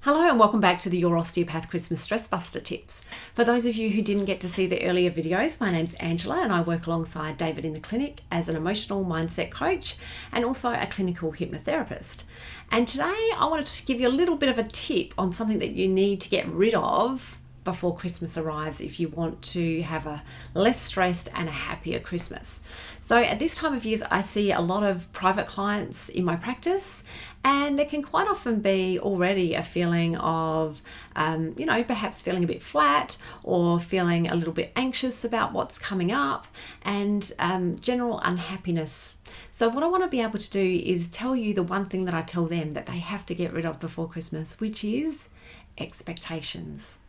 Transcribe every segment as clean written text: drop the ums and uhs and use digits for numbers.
Hello and welcome back to the Your Osteopath Christmas Stress Buster tips. For those of you who didn't get to see the earlier videos, my name's Angela and I work alongside David in the clinic as an emotional mindset coach and also a clinical hypnotherapist. And today I wanted to give you a little bit of a tip on something that you need to get rid of before Christmas arrives if you want to have a less stressed and a happier Christmas. So at this time of year, I see a lot of private clients in my practice, and there can quite often be already a feeling of, perhaps feeling a bit flat or feeling a little bit anxious about what's coming up and general unhappiness. So what I want to be able to do is tell you the one thing that I tell them that they have to get rid of before Christmas, which is expectations.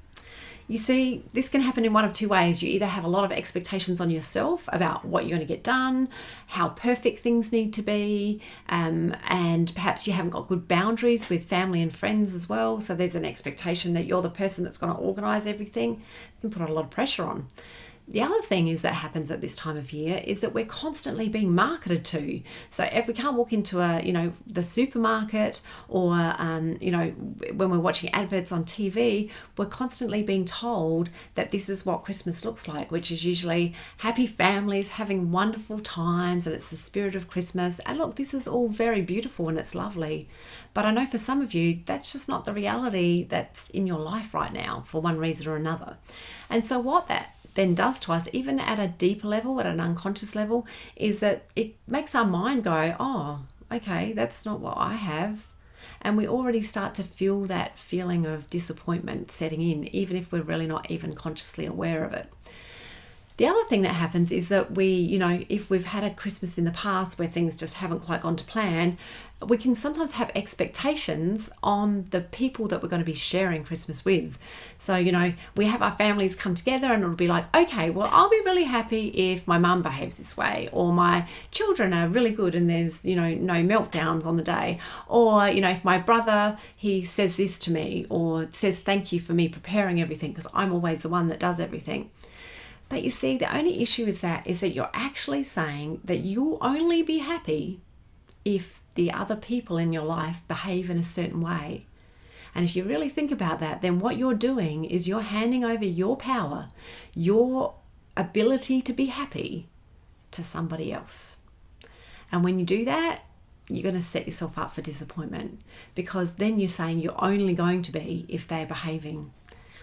You see, this can happen in one of two ways. You either have a lot of expectations on yourself about what you're going to get done, how perfect things need to be, and perhaps you haven't got good boundaries with family and friends as well. So there's an expectation that you're the person that's going to organise everything. You can put a lot of pressure on. The other thing is that happens at this time of year is that we're constantly being marketed to. So if we can't walk into the supermarket or, when we're watching adverts on TV, we're constantly being told that this is what Christmas looks like, which is usually happy families having wonderful times and it's the spirit of Christmas. And look, this is all very beautiful and it's lovely. But I know for some of you, that's just not the reality that's in your life right now for one reason or another. And so what that then does to us, even at a deeper level, at an unconscious level, is that it makes our mind go, oh, okay, that's not what I have. And we already start to feel that feeling of disappointment setting in, even if we're really not even consciously aware of it. The other thing that happens is that if we've had a Christmas in the past where things just haven't quite gone to plan, we can sometimes have expectations on the people that we're going to be sharing Christmas with. So, we have our families come together and it'll be like, okay, well, I'll be really happy if my mum behaves this way, or my children are really good and there's, no meltdowns on the day. Or, if my brother, he says this to me or says thank you for me preparing everything because I'm always the one that does everything. But you see, the only issue is that you're actually saying that you'll only be happy if the other people in your life behave in a certain way. And if you really think about that, then what you're doing is you're handing over your power, your ability to be happy to somebody else. And when you do that, you're going to set yourself up for disappointment, because then you're saying you're only going to be if they're behaving.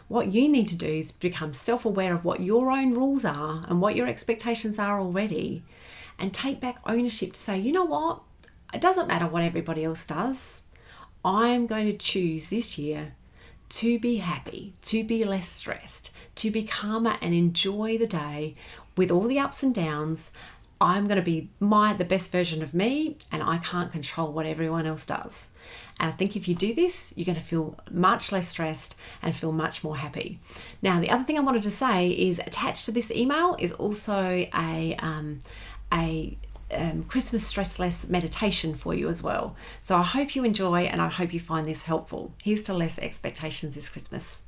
What you need to do is become self-aware of what your own rules are and what your expectations are already, and take back ownership to say, you know what? It doesn't matter what everybody else does. I'm going to choose this year to be happy, to be less stressed, to be calmer and enjoy the day with all the ups and downs. I'm going to be the best version of me, and I can't control what everyone else does. And I think if you do this, you're going to feel much less stressed and feel much more happy. Now, the other thing I wanted to say is attached to this email is also a Christmas stress less meditation for you as well. So I hope you enjoy and I hope you find this helpful. Here's to less expectations this Christmas.